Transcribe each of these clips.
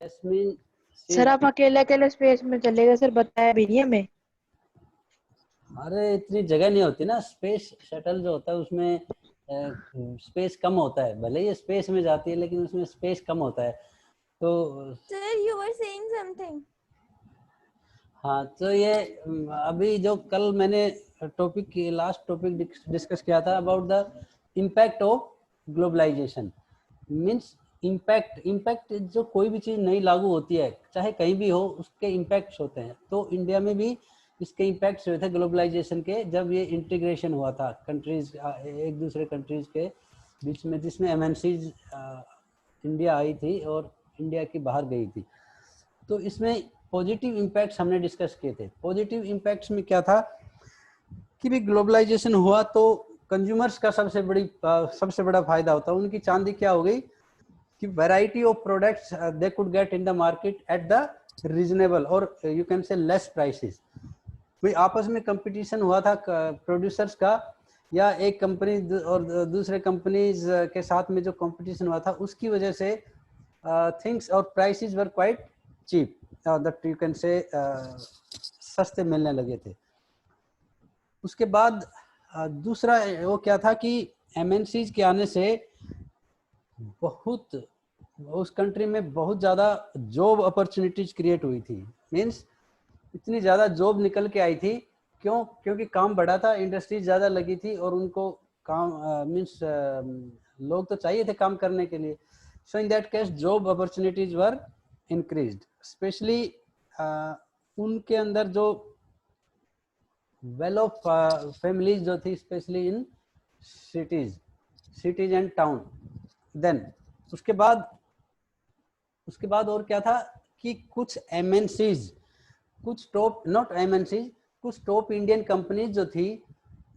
Jasmine sir seed. आप अकेले अकेले स्पेस में चले गए सर, बताया भी नहीं हमें। अरे इतनी जगह नहीं होती ना, स्पेस शटल जो होता है उसमें स्पेस कम होता है, भले ही स्पेस में जाती है लेकिन उसमें स्पेस कम होता है। तो Sir, you were saying something. हाँ, तो ये अभी जो कल मैंने लास्ट टॉपिक डिस्कस किया था about the impact of globalisation. Means impact जो कोई भी चीज़ नई लागू होती है चाहे कहीं भी हो उसके इम्पैक्ट्स होते हैं। तो इंडिया में भी इसके इम्पैक्ट्स हुए थे ग्लोबलाइजेशन के, जब ये इंटीग्रेशन हुआ था कंट्रीज एक दूसरे कंट्रीज के बीच में, जिसमें एमएनसीज इंडिया आई थी और इंडिया की बाहर गई थी। तो इसमें पॉजिटिव इम्पैक्ट्स हमने डिस्कस किए थे। पॉजिटिव इम्पैक्ट्स में क्या था कि भी ग्लोबलाइजेशन हुआ तो कंज्यूमर्स का सबसे बड़ा फायदा होता है। उनकी चांदी क्या हो गई कि variety of products they could get in the market at the reasonable or you can say less prices. भाई आपस में कंपटीशन हुआ था प्रोड्यूसर्स का, या एक कंपनी और दूसरे कंपनीज के साथ में जो कंपटीशन हुआ था उसकी वजह से थिंग्स और prices were quite cheap, that you can say सस्ते मिलने लगे थे। उसके बाद दूसरा वो क्या था कि एमएनसीज के आने से बहुत उस कंट्री में बहुत ज़्यादा जॉब अपॉर्चुनिटीज क्रिएट हुई थी। मीन्स इतनी ज़्यादा जॉब निकल के आई थी, क्योंकि काम बढ़ा था, इंडस्ट्रीज ज़्यादा लगी थी और उनको काम मीन्स लोग तो चाहिए थे काम करने के लिए। So in that case job opportunities were increased, specially उनके अंदर जो वेल ऑफ फैमिलीज जो थी, specially in cities and town. Then उसके बाद और क्या था कि कुछ एमएनसीज, कुछ टॉप नॉट एमएनसीज, कुछ टॉप इंडियन कंपनीज जो थी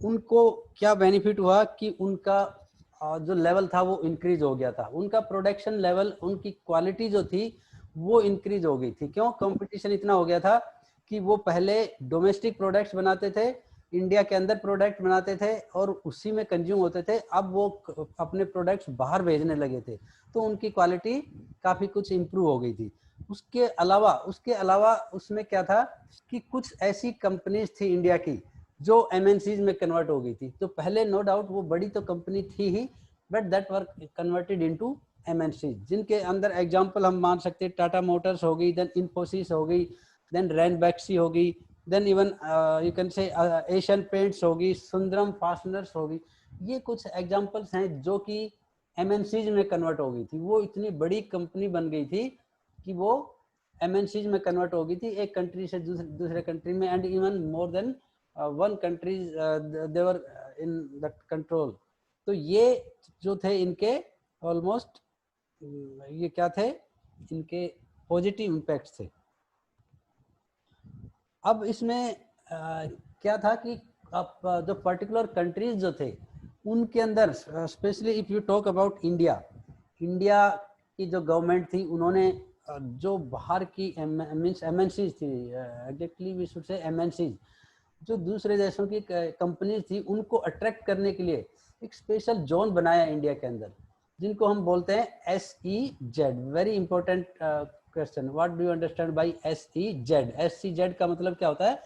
उनको क्या बेनिफिट हुआ कि उनका जो लेवल था वो इंक्रीज हो गया था। उनका प्रोडक्शन लेवल, उनकी क्वालिटी जो थी वो इंक्रीज हो गई थी। क्यों? कंपटीशन इतना हो गया था कि वो पहले डोमेस्टिक प्रोडक्ट्स बनाते थे, इंडिया के अंदर प्रोडक्ट बनाते थे और उसी में कंज्यूम होते थे। अब वो अपने प्रोडक्ट्स बाहर भेजने लगे थे, तो उनकी क्वालिटी काफ़ी कुछ इम्प्रूव हो गई थी। उसके अलावा उसमें क्या था कि कुछ ऐसी कंपनीज थी इंडिया की जो एमएनसीज में कन्वर्ट हो गई थी। तो पहले नो डाउट वो बड़ी तो कंपनी थी ही, but that were converted into MNCs, जिनके अंदर एग्जांपल हम मान सकते हैं टाटा मोटर्स हो गई, देन इन्फोसिस हो गई, देन रैनबैक्सी हो गई, then even you can say Asian Paints होगी, सुंदरम फास्टनर्स होगी। ये कुछ एग्जांपल्स हैं जो कि एमएनसीज में कन्वर्ट हो गई थी। वो इतनी बड़ी कंपनी बन गई थी कि वो एमएनसीज में कन्वर्ट हो गई थी, एक कंट्री से दूसरे कंट्री में, and even more than one country they were in that control. तो ये जो थे इनके ऑलमोस्ट ये क्या थे, इनके पॉजिटिव इम्पैक्ट थे। अब इसमें क्या था कि अब जो पर्टिकुलर कंट्रीज जो थे उनके अंदर, specially if you talk about India की जो गवर्नमेंट थी, उन्होंने जो बाहर की मीन्स एमएनसीज थी, exactly we should say MNCs, जो दूसरे देशों की कंपनीज थी उनको अट्रैक्ट करने के लिए एक स्पेशल जोन बनाया इंडिया के अंदर, जिनको हम बोलते हैं SEZ। Very important question, what do you understand by SEZ? SEZ का मतलब क्या होता है?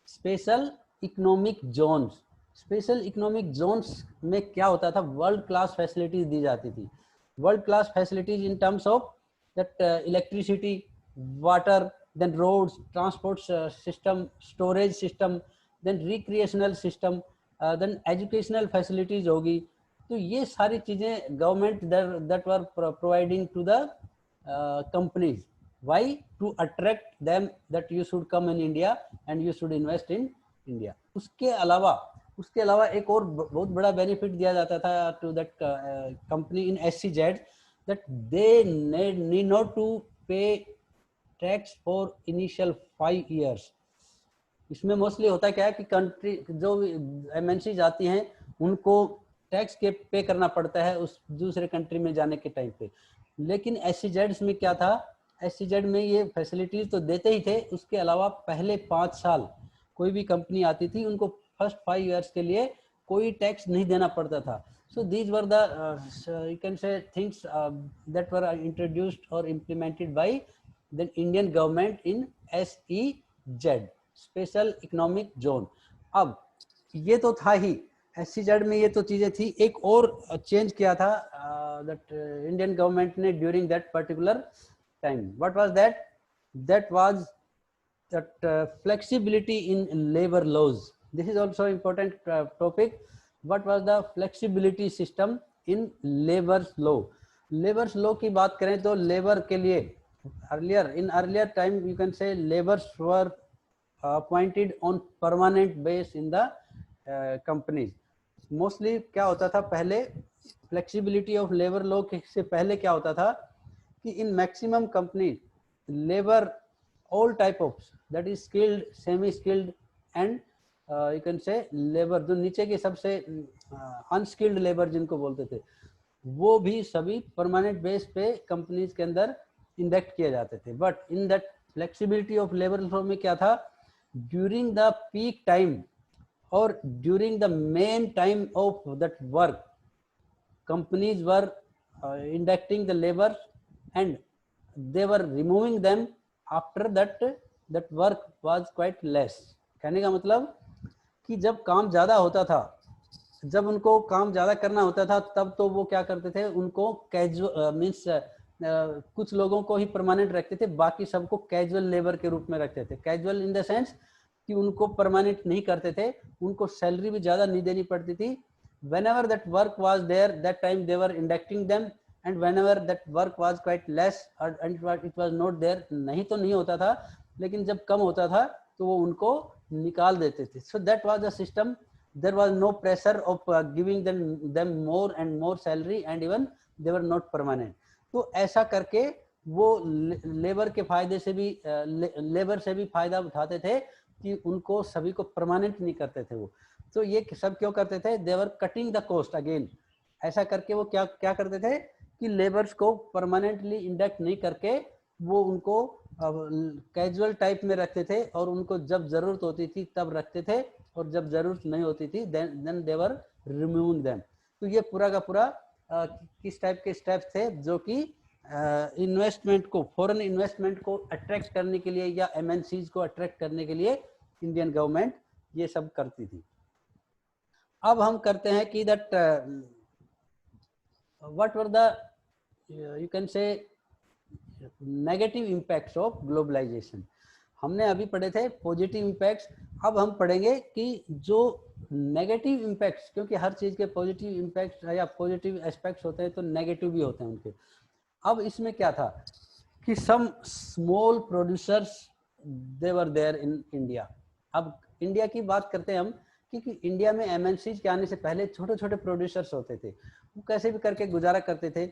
Special economic zones. Special economic zones में क्या होता था? वर्ल्ड क्लास फैसिलिटीज दी जाती थी। World class facilities in terms of that electricity, water, then roads, transport system, storage system, then recreational system, then educational facilities होगी। तो ये सारी चीज़ें government that were providing to the companies. Why? To attract them that you should come in India and you should invest in India. उसके अलावा एक और बहुत बड़ा बेनिफिट दिया जाता था to that company in SEZ, that they need not to pay tax for initial 5 years। इसमें मोस्टली होता क्या है कि कंट्री जो एमएनसी जाती हैं उनको टैक्स के पे करना पड़ता है उस दूसरे कंट्री में जाने के टाइम पे। लेकिन SEZ में क्या था? SEZ में ये फैसिलिटीज तो देते ही थे, उसके अलावा पहले 5 साल कोई भी कंपनी आती थी उनको फर्स्ट 5 years के लिए कोई टैक्स नहीं देना पड़ता था। So these were the you can say things that were introduced और implemented by then Indian government in SEZ, special economic zone. अब ये तो था ही, SEZ में ये तो चीजें थी। एक और चेंज किया था दैट इंडियन गवर्नमेंट ने during that particular time. What was that? That was that flexibility in labor laws. This is also important topic. What was the flexibility system in labor law? Labor law की बात करें तो labor के लिए earlier time you can say laborers were appointed on permanent base in the companies. Mostly क्या होता था पहले, flexibility of labor law से पहले क्या होता था कि in maximum companies labor all type of, that is skilled, semi skilled and you can say labor, जो नीचे के सबसे अनस्किल्ड लेबर जिनको बोलते थे, वो भी सभी परमानेंट बेस पे कंपनीज के अंदर इंडक्ट किए जाते थे। But in that flexibility of labour law में क्या था, ड्यूरिंग द पीक टाइम और during the main time of that work companies were inducting the labor and they were removing them after that work was quite less। कहने का मतलब कि जब काम ज्यादा होता था, जब उनको काम ज्यादा करना होता था, तब तो वो क्या करते थे, उनको कैजुअल मीन्स कुछ लोगों को ही परमानेंट रखते थे, बाकी सबको कैजुअल लेबर के रूप में रखते थे। कैजुअल इन द सेंस कि उनको परमानेंट नहीं करते थे, उनको सैलरी भी ज्यादा नहीं देनी पड़ती थी। whenever that work was there, that time they were inducting them and whenever that work was quite less and it was not there, नहीं तो नहीं होता था, लेकिन जब कम होता था तो वो उनको निकाल देते थे। so that was the system, there was no pressure of giving them more and more salary and even they were not permanent। तो ऐसा करके वो लेबर के फायदे से भी लेबर से भी फायदा उठाते थे कि उनको सभी को परमानेंट नहीं करते थे वो। तो ये सब क्यों करते थे, देवर कटिंग द कॉस्ट अगेन। ऐसा करके वो क्या करते थे कि लेबर्स को परमानेंटली इंडक्ट नहीं करके वो उनको कैजुअल टाइप में रखते थे और उनको जब जरूरत होती थी तब रखते थे और जब जरूरत नहीं होती थी देन देवर रिमूविंग देम। तो ये पूरा का पूरा किस टाइप के स्टेप्स थे जो कि इन्वेस्टमेंट को, फॉरेन इन्वेस्टमेंट को अट्रैक्ट करने के लिए या MNCs को अट्रैक्ट करने के लिए इंडियन गवर्नमेंट ये सब करती थी। अब हम करते हैं कि that what were the you can say negative impacts of globalization. हमने अभी पढ़े थे पॉजिटिव इम्पैक्ट्स, अब हम पढ़ेंगे कि जो नेगेटिव इम्पैक्ट्स, क्योंकि हर चीज के पॉजिटिव इम्पैक्ट्स या पॉजिटिव एस्पेक्ट्स होते हैं तो नेगेटिव भी होते हैं उनके। अब इसमें क्या था कि some small producers they were there in India. अब इंडिया की बात करते हैं हम, क्योंकि इंडिया में MNCs के आने से पहले छोटे छोटे प्रोड्यूसर्स होते थे, वो कैसे भी करके गुजारा करते थे।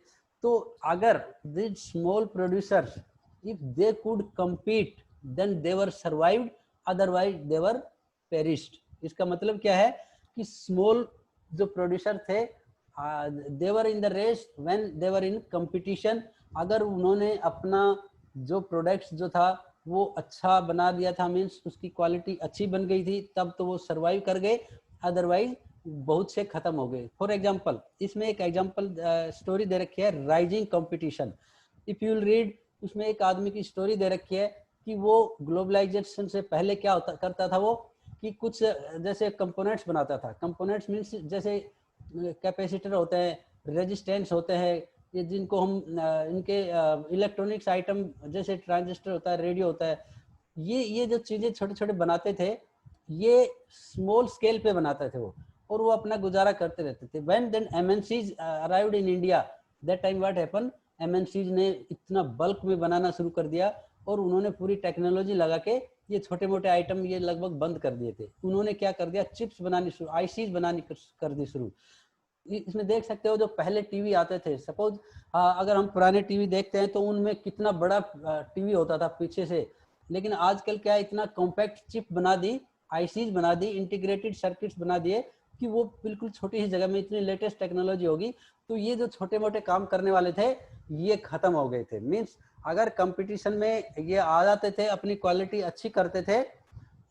तो अगर this small producers if they could compete then they were survived, otherwise they were perished। इसका मतलब क्या है कि स्मॉल जो प्रोड्यूसर थे they were in the race when they were in competition। अगर उन्होंने अपना जो प्रोडक्ट्स जो था वो अच्छा बना दिया था, मीन्स उसकी क्वालिटी अच्छी बन गई थी, तब तो वो सरवाइव कर गए, अदरवाइज बहुत से खत्म हो गए। फॉर एग्जांपल इसमें एक एग्जांपल स्टोरी दे रखी है, rising competition. If you will read, उसमें एक आदमी की स्टोरी दे रखी है कि वो ग्लोबलाइजेशन से पहले क्या करता था वो, कि कुछ जैसे कंपोनेंट्स बनाता था। कंपोनेंट्स मीन्स जैसे कैपेसिटर होते हैं, रेजिस्टेंस होते हैं, ये जिनको हम इनके इलेक्ट्रॉनिक्स आइटम जैसे ट्रांजिस्टर होता है, रेडियो होता है, ये जो चीजें छोटे छोटे बनाते थे ये स्मॉल स्केल पे बनाते थे वो, और वो अपना गुजारा करते रहते थे। When then MNCs arrived in India, that time what happen, MNCs ने इतना बल्क में बनाना शुरू कर दिया और उन्होंने पूरी टेक्नोलॉजी लगा के ये छोटे मोटे आइटम ये लगभग बंद कर दिए थे। उन्होंने क्या कर दिया, चिप्स बनानी शुरू, ICs बनानी कर दी शुरू। इसमें देख सकते हो जो पहले टीवी आते थे, सपोज अगर हम पुराने टीवी देखते हैं तो उनमें कितना बड़ा टीवी होता था पीछे से, लेकिन आजकल क्या इतना कॉम्पैक्ट चिप बना दी, ICs बना दी, इंटीग्रेटेड सर्किट्स बना दिए कि वो बिल्कुल छोटी ही जगह में इतनी लेटेस्ट टेक्नोलॉजी होगी। तो ये जो छोटे मोटे काम करने वाले थे ये खत्म हो गए थे। मीन्स अगर कंपटीशन में ये आ जाते थे, अपनी क्वालिटी अच्छी करते थे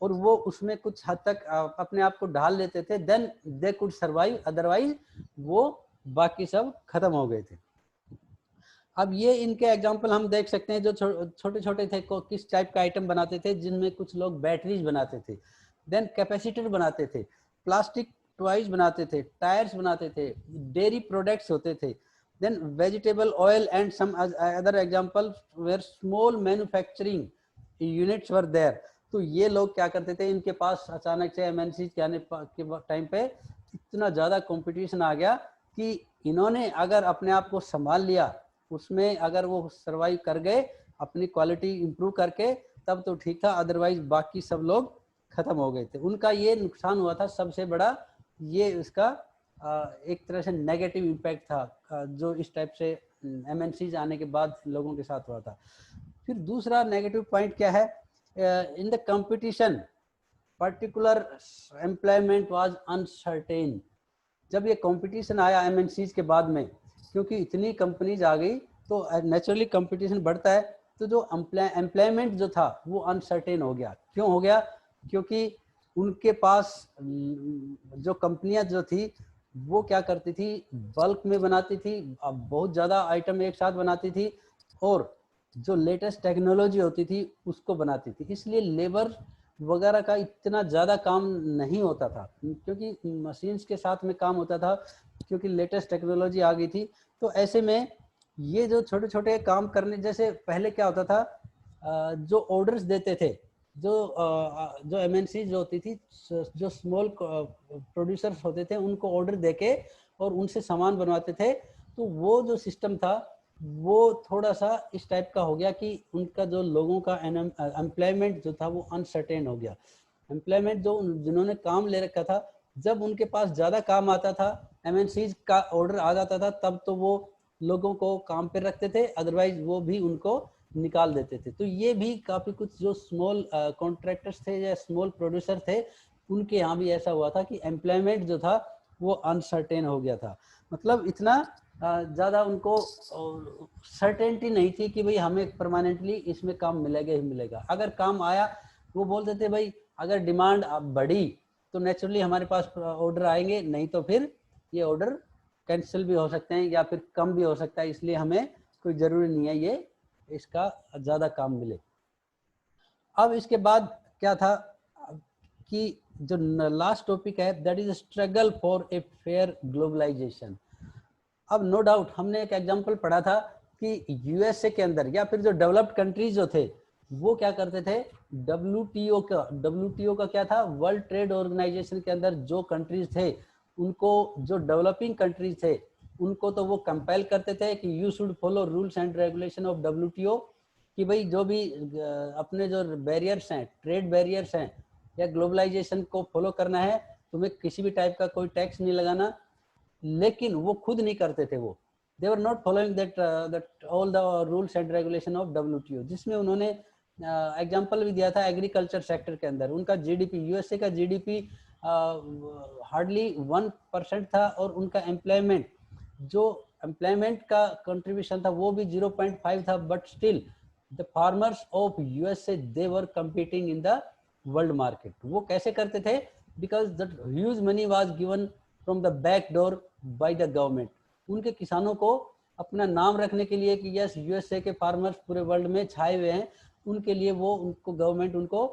और वो उसमें कुछ हद तक अपने आप को ढाल लेते थे, then they could survive, otherwise वो बाकी सब खत्म हो गए थे। अब ये इनके एग्जांपल हम देख सकते हैं, जो छोटे छोटे थे, किस टाइप का आइटम बनाते थे, जिनमें कुछ लोग बैटरीज बनाते थे, देन कैपेसिटर बनाते थे, प्लास्टिक टॉयज बनाते थे, टायर्स बनाते थे, डेयरी प्रोडक्ट्स होते थे, then vegetable oil and some other example where small manufacturing units were there. तो ये लोग क्या करते थे, इनके पास अचानक से एमएनसी के आने के टाइम पे इतना ज़्यादा कंपटीशन आ गया कि इन्होंने अगर अपने आप को संभाल लिया, उसमें अगर वो सर्वाइव कर गए अपनी क्वालिटी इंप्रूव करके, तब तो ठीक था, अदरवाइज बाकी सब लोग खत्म हो गए थे। उनका ये नुकसान हुआ था सबसे बड़ा, ये उसका एक तरह से नेगेटिव इम्पैक्ट था जो इस टाइप से एमएनसीज आने के बाद लोगों के साथ हुआ था। फिर दूसरा नेगेटिव पॉइंट क्या है, in the competition particular employment was uncertain. जब ये कंपटीशन आया एमएनसीज के बाद में, क्योंकि इतनी कंपनीज आ गई तो नेचुरली कंपटीशन बढ़ता है, तो जो एम्प्लॉयमेंट जो था वो अनसर्टेन हो गया। क्यों हो गया? क्योंकि उनके पास जो कंपनियां जो थी वो क्या करती थी, बल्क में बनाती थी, बहुत ज़्यादा आइटम एक साथ बनाती थी, और जो लेटेस्ट टेक्नोलॉजी होती थी उसको बनाती थी, इसलिए लेबर वगैरह का इतना ज़्यादा काम नहीं होता था, क्योंकि मशीन्स के साथ में काम होता था, क्योंकि लेटेस्ट टेक्नोलॉजी आ गई थी। तो ऐसे में ये जो छोटे छोटे काम करने, जैसे पहले क्या होता था, जो ऑर्डर्स देते थे, जो एमएनसी जो होती थी, जो स्मॉल प्रोड्यूसर्स होते थे, उनको ऑर्डर देके और उनसे सामान बनवाते थे, तो वो जो सिस्टम था वो थोड़ा सा इस टाइप का हो गया कि उनका जो लोगों का एम्प्लॉयमेंट जो था वो अनसर्टेन हो गया। एम्प्लॉयमेंट जो जिन्होंने काम ले रखा था, जब उनके पास ज़्यादा काम आता था, एमएनसीज का ऑर्डर आ जाता था, तब तो वो लोगों को काम पे रखते थे, अदरवाइज वो भी उनको निकाल देते थे। तो ये भी काफ़ी कुछ जो स्मॉल कॉन्ट्रैक्टर्स थे या स्मॉल प्रोड्यूसर थे, उनके यहाँ भी ऐसा हुआ था कि एम्प्लॉयमेंट जो था वो अनसर्टेन हो गया था। मतलब इतना ज़्यादा उनको सर्टेनिटी नहीं थी कि भाई हमें परमानेंटली इसमें काम मिलेगा ही मिलेगा। अगर काम आया, वो बोलते थे भाई अगर डिमांड बढ़ी तो नेचुरली हमारे पास ऑर्डर आएंगे, नहीं तो फिर ये ऑर्डर कैंसिल भी हो सकते हैं या फिर कम भी हो सकता है, इसलिए हमें कोई ज़रूरी नहीं है ये इसका ज़्यादा काम मिले। अब इसके बाद क्या था कि जो लास्ट टॉपिक है, that is struggle for a fair globalization. अब नो डाउट हमने एक एग्जांपल पढ़ा था कि यूएसए के अंदर या फिर जो डेवलप्ड कंट्रीज जो थे वो क्या करते थे, डब्ल्यूटीओ का क्या था, वर्ल्ड ट्रेड ऑर्गेनाइजेशन के अंदर जो कंट्रीज थे उनको, जो डेवलपिंग कंट्रीज थे उनको तो वो कंपेल करते थे कि you should follow rules and regulation of WTO, कि भाई जो भी अपने जो बैरियर्स हैं, ट्रेड बैरियर्स हैं या ग्लोबलाइजेशन को फॉलो करना है, तुम्हें किसी भी टाइप का कोई टैक्स नहीं लगाना। लेकिन वो खुद नहीं करते थे, वो they were not following that all the rules and regulation of WTO. जिसमें उन्होंने एग्जांपल भी दिया था एग्रीकल्चर सेक्टर के अंदर, उनका जीडीपी, यूएसए का जीडीपी हार्डली 1% था, और उनका एम्प्लॉयमेंट, जो एम्प्लॉयमेंट का कंट्रीब्यूशन था वो भी 0.5 था, but still the farmers of USA they were competing in the world market. वो कैसे करते थे? Because that huge money was given from the back door by the government. उनके किसानों को अपना नाम रखने के लिए कि यस यूएसए के फार्मर्स पूरे वर्ल्ड में छाए हुए हैं, उनके लिए वो उनको गवर्नमेंट उनको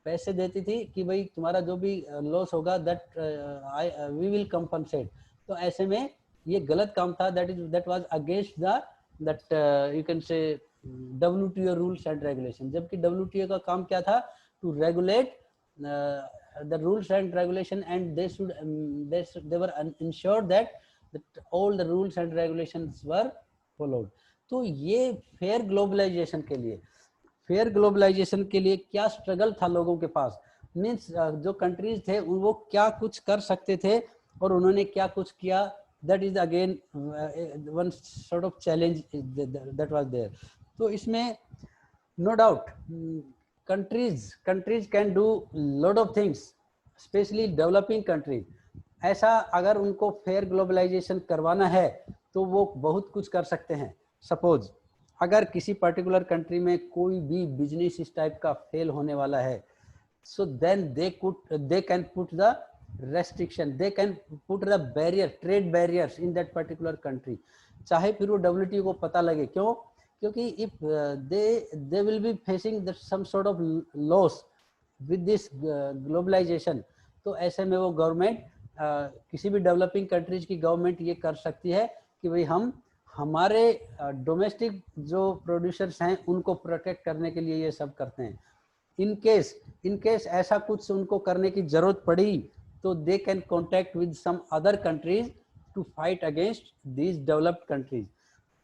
पैसे देती थी कि भाई तुम्हारा जो भी लॉस होगा दैट वी विल कंपनसेट। तो ऐसे में ये गलत काम था, that was against the that you can say WTO rules and regulation. जबकि WTO का काम क्या था? To regulate the rules and regulation, and they were ensured that all the rules and regulations were followed. तो ये fair globalization के लिए क्या स्ट्रगल था लोगों के पास, मीन्स जो कंट्रीज थे वो क्या कुछ कर सकते थे और उन्होंने क्या कुछ किया, that is again one sort of challenge that was there. तो इसमें no doubt countries can do lot of things, especially developing countries। ऐसा अगर उनको फेयर ग्लोबलाइजेशन करवाना है तो वो बहुत कुछ कर सकते हैं। सपोज अगर किसी पर्टिकुलर कंट्री में कोई भी बिजनेस इस टाइप का फेल होने वाला है, so then they can put the restriction, they can put the barrier, trade barriers in that particular country। चाहे फिर वो WTO को पता लगे। क्यों? क्योंकि if they will be facing some sort of loss with this globalization, तो ऐसे में वो गवर्नमेंट किसी भी डेवलपिंग कंट्रीज की गवर्नमेंट ये कर सकती है कि भाई हम हमारे डोमेस्टिक जो प्रोड्यूसर्स हैं उनको प्रोटेक्ट करने के लिए ये सब करते हैं। इन केस ऐसा कुछ उनको करने की जरूरत पड़ी तो they can contact with some other countries to fight against these developed countries.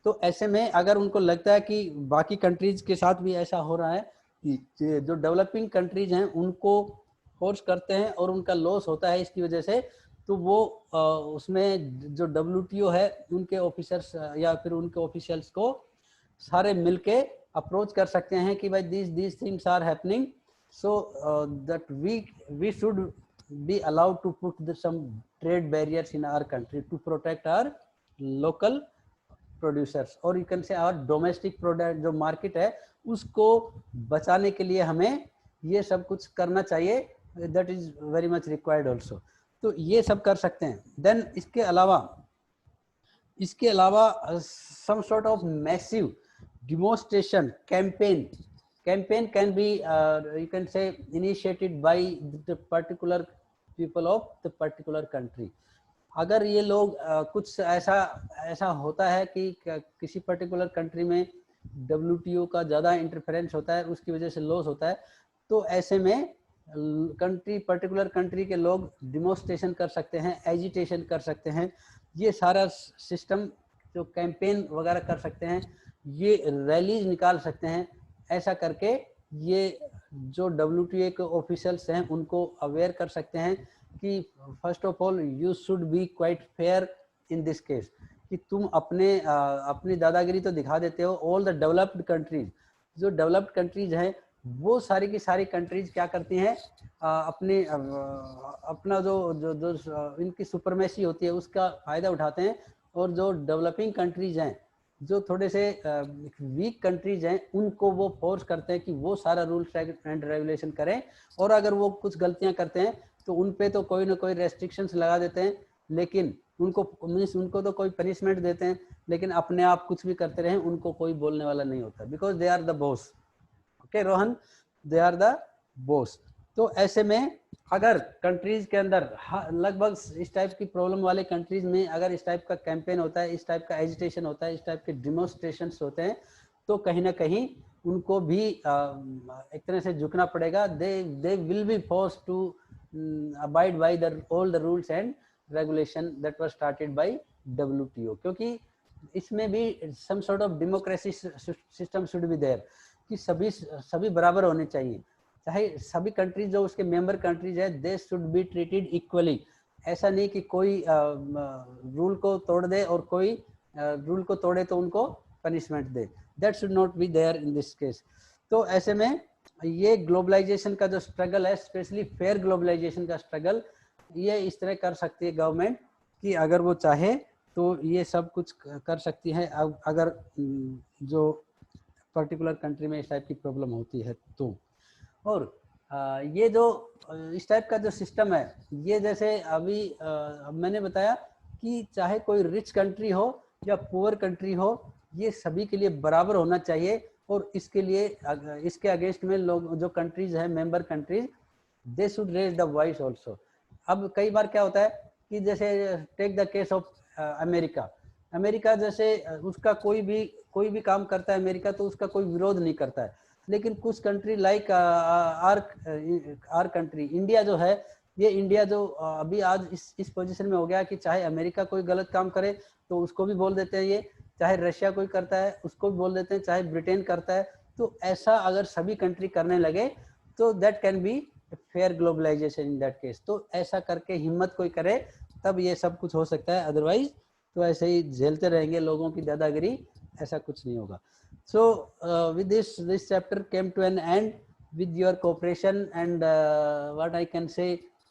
तो ऐसे में अगर उनको लगता है कि बाकी कंट्रीज के साथ भी ऐसा हो रहा है कि जो डेवलपिंग कंट्रीज हैं उनको फोर्स करते हैं और उनका लॉस होता है इसकी वजह से, तो वो उसमें जो WTO है उनके ऑफिसर्स या फिर उनके ऑफिशियल्स को सारे मिलके अप्रोच कर सकते हैं कि भाई these things are happening, so that we should be allowed to put some trade barriers in our country to protect our local producers, और you can say our domestic product जो मार्केट है उसको बचाने के लिए हमें ये सब कुछ करना चाहिए। That is very much required also. तो ये सब कर सकते हैं। देन इसके अलावा some sort of massive demonstration campaign can be you can say initiated by the particular people of the particular country. अगर ये लोग कुछ ऐसा होता है कि किसी पर्टिकुलर कंट्री में WTO का ज़्यादा इंटरफेरेंस होता है, उसकी वजह से लॉस होता है, तो ऐसे में पर्टिकुलर कंट्री के लोग डिमोन्स्ट्रेशन कर सकते हैं, एजिटेशन कर सकते हैं, ये सारा सिस्टम जो कैंपेन वगैरह कर सकते हैं, ये रैलीज निकाल सकते हैं। ऐसा करके ये जो WTO के ऑफिशियल्स हैं उनको अवेयर कर सकते हैं कि first of all you should be quite fair in this case, कि तुम अपनी दादागिरी तो दिखा देते हो। ऑल द डेवलप्ड कंट्रीज, जो डेवलप्ड कंट्रीज हैं वो सारी की सारी कंट्रीज क्या करती हैं, अपना जो इनकी सुपरमेसी होती है उसका फायदा उठाते हैं, और जो डेवलपिंग कंट्रीज हैं, जो थोड़े से वीक कंट्रीज हैं, उनको वो फोर्स करते हैं कि वो सारा रूल्स एंड रेगुलेशन करें, और अगर वो कुछ गलतियां करते हैं तो उन पे तो कोई ना कोई रेस्ट्रिक्शंस लगा देते हैं, लेकिन उनको तो कोई पनिशमेंट देते हैं, लेकिन अपने आप कुछ भी करते रहें उनको कोई बोलने वाला नहीं होता, because they are the boss. Okay Rohan, they are the boss. तो ऐसे में अगर कंट्रीज के अंदर लगभग इस टाइप की प्रॉब्लम वाले कंट्रीज में अगर इस टाइप का कैंपेन होता है, इस टाइप का एजिटेशन होता है, इस टाइप के डिमोन्स्ट्रेशंस होते हैं, तो कहीं ना कहीं उनको भी एक तरह से झुकना पड़ेगा। They will be forced to abide by all the rules and regulation that was started by WTO, क्योंकि इसमें भी some sort of democracy system should be there, कि सभी बराबर होने चाहिए, चाहे सभी कंट्रीज जो उसके मेंबर कंट्रीज है, they should be treated equally. ऐसा नहीं कि कोई रूल को तोड़ दे और कोई रूल को तोड़े तो उनको पनिशमेंट दे, that should not be there in this case. तो ऐसे में ये ग्लोबलाइजेशन का जो स्ट्रगल है, स्पेशली फेयर ग्लोबलाइजेशन का स्ट्रगल, ये इस तरह कर सकती है गवर्नमेंट कि अगर वो चाहे तो ये सब कुछ कर सकती है, अगर जो पर्टिकुलर कंट्री में इस टाइप की प्रॉब्लम होती है तो। और ये जो इस टाइप का जो सिस्टम है, ये जैसे अभी मैंने बताया कि चाहे कोई रिच कंट्री हो या पुअर कंट्री हो, ये सभी के लिए बराबर होना चाहिए, और इसके लिए इसके अगेंस्ट में लोग जो कंट्रीज हैं, member countries, they should raise the voice also. अब कई बार क्या होता है कि जैसे take the case of America, जैसे उसका कोई भी काम करता है अमेरिका तो उसका कोई विरोध नहीं करता है, लेकिन कुछ country like our country India जो है, ये इंडिया जो अभी आज इस पोजीशन में हो गया कि चाहे अमेरिका कोई गलत काम करे तो उसको भी बोल देते हैं, ये चाहे रशिया कोई करता है उसको भी बोल देते हैं, चाहे ब्रिटेन करता है। तो ऐसा अगर सभी कंट्री करने लगे तो that can be fair globalization in that case. तो ऐसा करके हिम्मत कोई करे तब ये सब कुछ हो सकता है, अदरवाइज तो ऐसे ही झेलते रहेंगे लोगों की दादागिरी, ऐसा कुछ नहीं होगा। So with this chapter came to an end with your cooperation and what I can say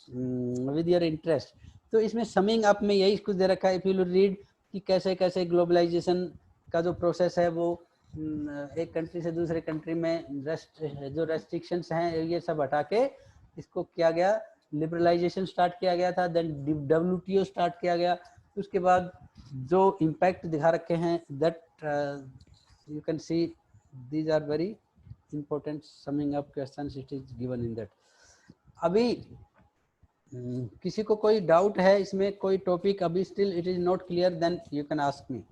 with your interest. तो इसमें समिंग अप में यही कुछ दे रखा है, इफ यू रीड कि कैसे कैसे ग्लोबलाइजेशन का जो प्रोसेस है वो एक कंट्री से दूसरे कंट्री में जो रेस्ट्रिक्शंस हैं ये सब हटा के इसको किया गया, लिबरलाइजेशन स्टार्ट किया गया था, देन WTO स्टार्ट किया गया, उसके बाद जो इम्पैक्ट दिखा रखे हैं that you can see these are very important summing up questions it is given in that. अभी किसी को कोई डाउट है इसमें, कोई टॉपिक अभी still it is not clear, then you can ask me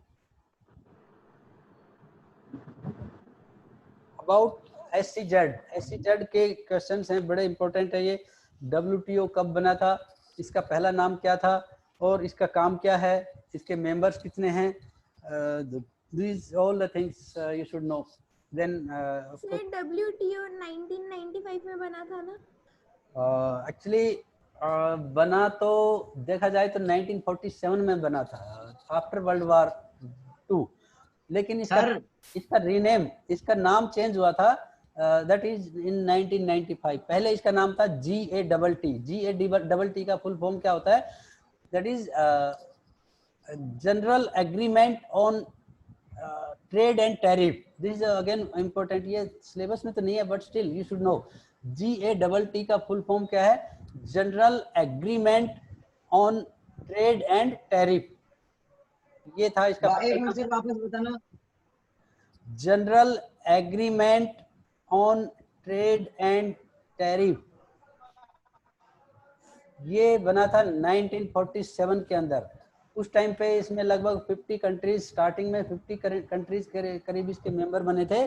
about SCZ। SCZ के questions हैं, बड़े इंपॉर्टेंट है ये। WTO कब बना था, इसका पहला नाम क्या था और इसका काम क्या है, इसके मेंबर्स कितने हैं, these all the things you should know। then sir WTO 1995 में बना था ना? एक्चुअली बना तो देखा जाए तो 1947 में बना था, आफ्टर वर्ल्ड वॉर 2। लेकिन इसका रीनेम, इसका नाम चेंज हुआ था, दैट इज इन 1995। पहले इसका नाम था GATT। GATT का फुल फॉर्म क्या होता है, that is general agreement on trade and tariff. This is again important, ये सिलेबस में तो नहीं है but still you should know. GATT का फुल फॉर्म क्या है, general agreement on trade and tariff. ये था इसका, एक मिनट से वापस बताना। General agreement on trade and tariff, ये बना था 1947 के अंदर। उस टाइम पे इसमें लगभग 50 कंट्रीज, स्टार्टिंग में 50 कंट्रीज के करीब इसके मेंबर बने थे।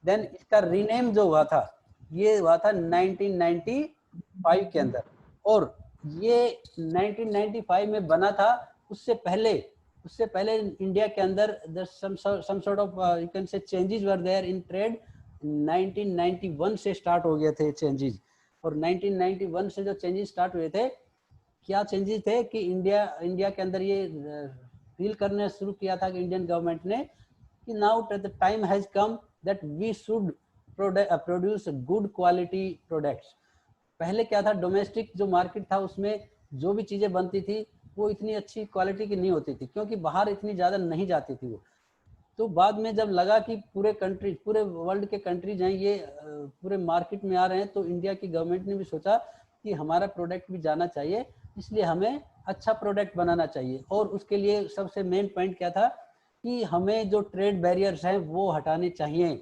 देन इसका रीनेम जो हुआ था ये हुआ था 1995 के अंदर, और ये 1995 में बना था। उससे पहले इंडिया के अंदर some sort of you can say changes were there in trade। 1991 से स्टार्ट हो गए थे चेंजेस, और 1991 से जो चेंजेस स्टार्ट हुए थे, क्या चेंजेस थे कि इंडिया के अंदर ये फील करने शुरू किया था कि इंडियन गवर्नमेंट ने कि now the time has come that we should produce good quality products. पहले क्या था, डोमेस्टिक जो मार्केट था उसमें जो भी चीजें बनती थी वो इतनी अच्छी क्वालिटी की नहीं होती थी, क्योंकि बाहर इतनी ज्यादा नहीं जाती थी वो। तो बाद में जब लगा कि पूरे वर्ल्ड के कंट्रीज हैं ये पूरे मार्केट में आ रहे हैं, तो इंडिया की गवर्नमेंट ने भी सोचा कि हमारा प्रोडक्ट भी जाना चाहिए, इसलिए हमें अच्छा प्रोडक्ट बनाना चाहिए। और उसके लिए सबसे मेन पॉइंट क्या था कि हमें जो ट्रेड बैरियर्स हैं वो हटाने चाहिए,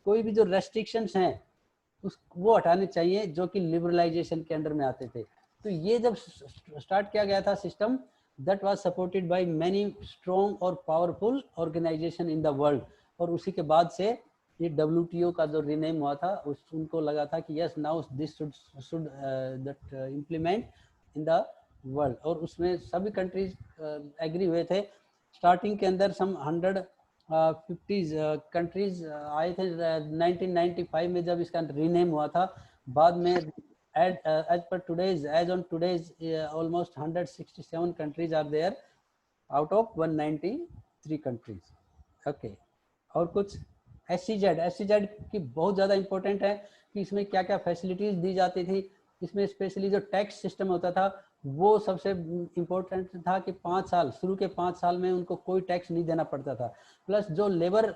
कोई भी जो रेस्ट्रिक्शंस हैं वो हटाने चाहिए जो कि लिबरलाइजेशन के अंडर में आते थे। तो ये जब स्टार्ट किया गया था system, that was supported by many strong और powerful organization in the world। और उसी के बाद से ये WTO का जो रीनेम हुआ था, उनको लगा था कि yes now this should that implement in the world। और उसमें सभी कंट्रीज एग्री हुए थे। स्टार्टिंग के अंदर सम 150 कंट्रीज आए थे 1995 में जब इसका रीनेम हुआ था। बाद में as on today's almost 167 countries are there out of 193 countries। okay, और कुछ SCZ की बहुत ज़्यादा इंपॉर्टेंट है कि इसमें क्या क्या फैसिलिटीज दी जाती थी। इसमें स्पेशली जो टैक्स सिस्टम होता था वो सबसे इम्पोर्टेंट था कि 5 साल, शुरू के 5 साल में उनको कोई टैक्स नहीं देना पड़ता था। प्लस जो लेबर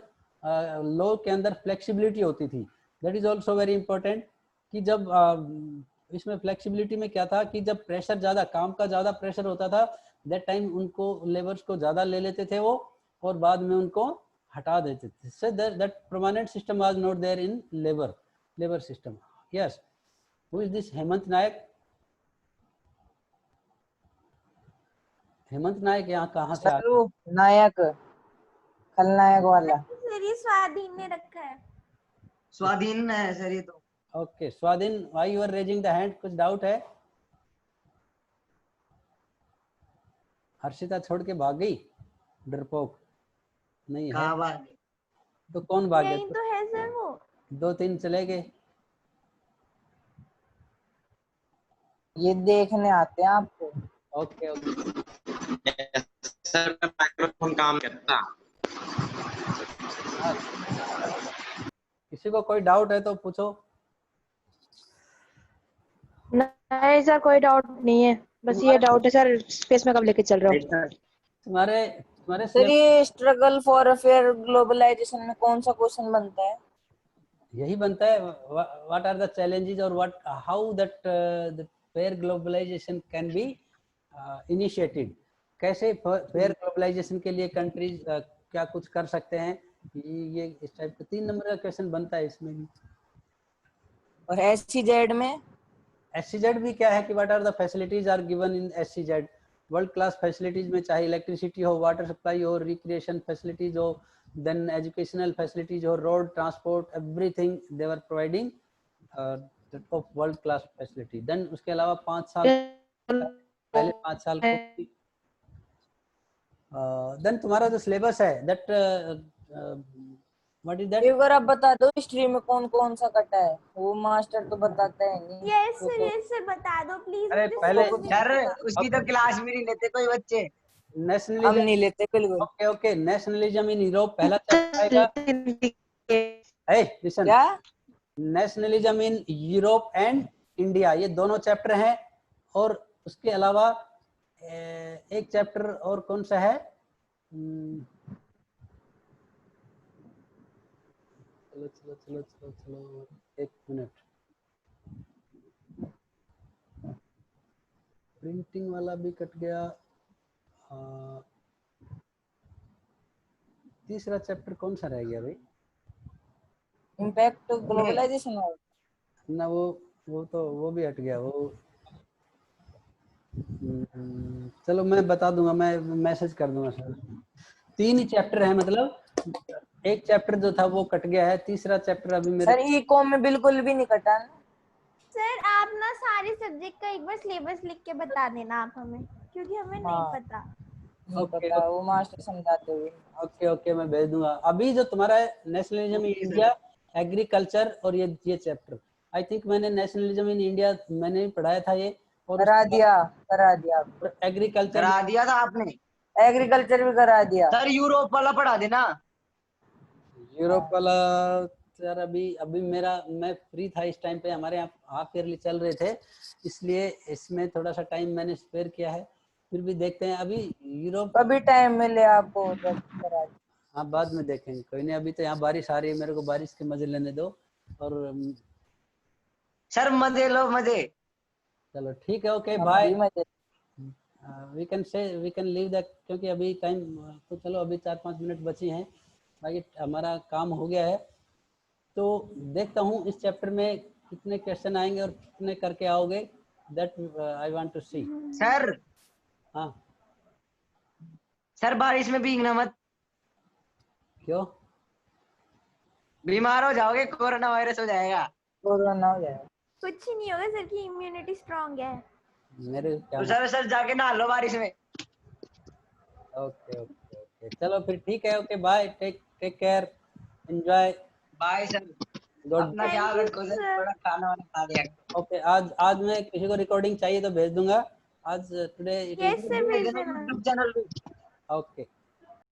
लॉ के अंदर फ्लेक्सिबिलिटी होती थी, that is also very important कि जब इसमें फ्लेक्सिबिलिटी में क्या था कि जब प्रेशर ज़्यादा, काम का ज़्यादा प्रेशर होता था, दैट टाइम उनको लेबर्स को ज़्यादा ले लेते थे वो, और बाद में उनको हटा देते थे। So that permanent system was not there in labour system. Yes, who is this Hemant Nayak? Hemant Nayak यहाँ कहाँ से आ गए? नायक, खलनायक वाला। सर ये स्वाधीन ने रखा है। स्वाधीन है सर ये तो। Okay, Swadhin, why you are raising the hand? कुछ डाउट है? हर्षिता छोड़ के भाग गई, डरपोक नहीं है। कहाँ भाग गए? तो कौन भाग गया? यही तो है सर वो। 2-3 चले गए। ये देखने आते हैं आपको। ओके ओके सर मैं माइक्रोफोन काम करता। किसी को कोई डाउट है तो पूछो। नहीं सर, कोई डाउट नहीं है, बस ये डाउट है सर स्पेस में कब लेके चल रहे हो? तुम्हारे सर ये स्ट्रगल फॉर अफेयर ग्लोबलाइजेशन में कौन सा क्वेश्चन बनता है? यही बनता है, व्हाट आर द चैलेंजेस और what how that the fair globalization can be initiated. कैसे फेयर ग्लोबलाइजेशन के लिए कंट्रीज क्या कुछ कर सकते हैं, ये इस टाइप का 3 नंबर का क्वेश्चन बनता है इसमें भी। और SCZ में SCZ भी क्या है कि what are the facilities are given in SCZ, world class facilities में चाहे इलेक्ट्रिसिटी हो, वाटर सप्लाई हो, रिक्रिएशन फैसिलिटीज हो, देन एजुकेशनल फैसिलिटीज हो, road transport, everything they were providing of world class facility. Then उसके अलावा 5 साल पहले 5 साल को देन तुम्हारा जो सिलेबस है दैट व्हाट इज दैट? एक बार आप बता दो हिस्ट्री में कौन कौन सा कटा है, वो मास्टर तो बताता है नहीं। यस वो सर, तो यस सर, बता दो प्लीज। अरे पहले सर उसकी तो क्लास भी नहीं लेते कोई बच्चे। हम नेशनलिज्म, नहीं लेते बिल्कुल। Okay okay, nationalism in Europe पहला चैप्टर आएगा। हे लिसन, क्या nationalism in Europe and India, ये दोनों चैप्टर हैं। और उसके अलावा एक चैप्टर और कौन सा है? चलो चलो चलो चलो चलो, एक मिनट, प्रिंटिंग वाला भी कट गया। तीसरा चैप्टर कौन सा रह गया भाई? इम्पैक्ट ग्लोबलाइजेशन है ना वो तो वो भी हट गया वो। चलो मैं बता दूंगा, मैं मैसेज कर दूंगा सर। 3 ही चैप्टर है, मतलब एक चैप्टर जो था वो कट गया है, तीसरा चैप्टर अभी मेरे सर। E-com में बिल्कुल भी नहीं कटा ना सर। आप ना सारे सब्जेक्ट का एक बार सिलेबस लिख के बता देना आप हमें, क्योंकि हमें नहीं पता। नहीं पता, वो मास्टर समझाते हुए। ओके ओके, मैं भेज दूंगा। अभी जो तुम्हारा है नेशनलिज्म इन इंडिया, एग्रीकल्चर, और ये चैप्टर आई थिंक मैंने नेशनलिज्म इन इंडिया मैंने पढ़ाया था ये, और करा दिया एग्रीकल्चर करा दिया था आपने? एग्रीकल्चर भी करा दिया। सर यूरोप वाला पढ़ा देना। यूरोप वाला सर अभी मैं फ्री था इस टाइम पे, हमारे यहाँ हाफ ईयरली चल रहे थे, इसलिए इसमें थोड़ा सा टाइम मैंने स्पेयर किया है। फिर भी देखते हैं अभी यूरोप, कभी टाइम मिले आपको जब करा दिया। हाँ बाद में देखेंगे, कोई नहीं। अभी तो यहाँ बारिश आ रही है, मेरे को बारिश के मजे लेने दो। और सर मजे लो मजे। चलो ठीक है, ओके हाँ, बाय। भी मजे। वी कैन लीव दैट, क्योंकि अभी टाइम तो चलो अभी 4-5 मिनट बचे हैं, बाकी हमारा काम हो गया है। तो देखता हूँ इस चैप्टर में कितने क्वेश्चन आएंगे और कितने करके आओगे, that I want to see. Sir हाँ सर बारिश में भीगना मत, क्यों? बीमार हो जाओगे, कोरोना वायरस हो जाएगा। कोरोना हो जाएगा। कुछ नहीं होगा सर की इम्यूनिटी स्ट्रांग है। मेरे क्या? तो सर जाके नहा लो बारिश में। ओके ओके ओके, चलो फिर ठीक है, okay bye, take care, enjoy, bye sir, good. अपना ख्याल रखो सर, थोड़ा खाना वाना खा लिया। ओके, आज मैं किसी को रिकॉर्डिंग चाहिए तो भेज दूंगा, आज today it yes is sir, भेज देना। YouTube channel. ओके।